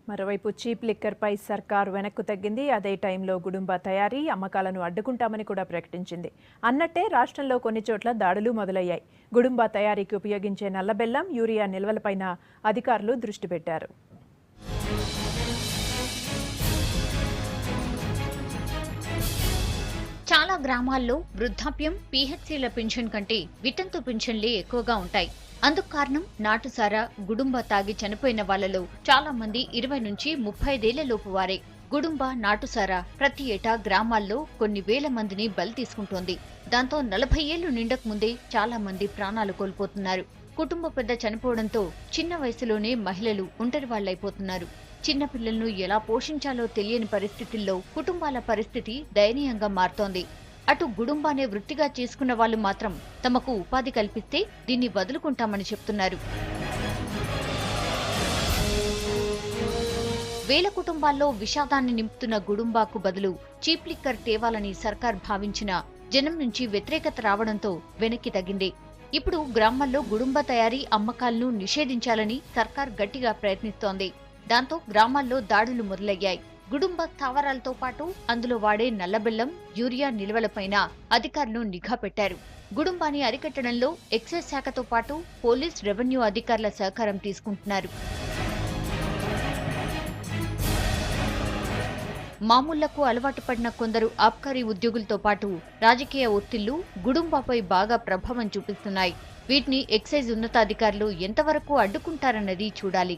మరోవైపు చీప్ లిక్కర్పై సర్కారు వెనక్కు తగ్గింది. అదే టైంలో గుడుంబా తయారీ, అమ్మకాలను అడ్డుకుంటామని కూడా ప్రకటించింది. అన్నట్టే రాష్ట్రంలో కొన్ని చోట్ల దాడులు మొదలయ్యాయి. గుడుంబా తయారీకి ఉపయోగించే నల్లబెల్లం, యూరియా నిల్వలపైన అధికారులు దృష్టి పెట్టారు. చాలా గ్రామాల్లో వృద్ధాప్యం, పీహెచ్సీల పింఛన్ కంటే వితంతు పింఛన్లే ఎక్కువగా ఉంటాయి. అందుకు కారణం నాటుసారా, గుడుంబా తాగి చనిపోయిన వాళ్లలో చాలా మంది 20 నుంచి 35 లోపు వారే. గుడుంబా, నాటుసారా ప్రతి ఏటా గ్రామాల్లో కొన్ని వేల మందిని బలి తీసుకుంటోంది. దాంతో 40 ఏళ్లు నిండక ముందే చాలా మంది ప్రాణాలు కోల్పోతున్నారు. కుటుంబ పెద్ద చనిపోవడంతో చిన్న వయసులోనే మహిళలు ఒంటరి వాళ్లైపోతున్నారు. చిన్నపిల్లలను ఎలా పోషించాలో తెలియని పరిస్థితుల్లో కుటుంబాల పరిస్థితి దయనీయంగా మారుతోంది. అటు గుడుంబానే వృత్తిగా చేసుకున్న వాళ్లు మాత్రం తమకు ఉపాధి కల్పిస్తే దీన్ని వదులుకుంటామని చెప్తున్నారు. వేల కుటుంబాల్లో విషాదాన్ని నింపుతున్న గుడుంబాకు బదులు చీప్ లిక్కర్ తేవాలని సర్కార్ భావించిన జనం నుంచి వ్యతిరేకత రావడంతో వెనక్కి తగ్గింది. ఇప్పుడు గ్రామాల్లో గుడుంబా తయారీ, అమ్మకాలను నిషేధించాలని సర్కార్ గట్టిగా ప్రయత్నిస్తోంది. దాంతో గ్రామాల్లో దాడులు మొదలయ్యాయి. గుడుంబా స్థావరాలతో పాటు అందులో వాడే నల్లబెల్లం, యూరియా నిల్వలపైన అధికారులు నిఘా పెట్టారు. గుడుంబాని అరికట్టడంలో ఎక్సైజ్ శాఖతో పాటు పోలీస్, రెవెన్యూ అధికారుల సహకారం తీసుకుంటున్నారు. మామూళ్లకు అలవాటు పడిన కొందరు ఆబ్కారీ ఉద్యోగులతో పాటు రాజకీయ ఒత్తిళ్లు గుడుంబాపై బాగా ప్రభావం చూపిస్తున్నాయి. వీటిని ఎక్సైజ్ ఉన్నతాధికారులు ఎంతవరకు అడ్డుకుంటారన్నది చూడాలి.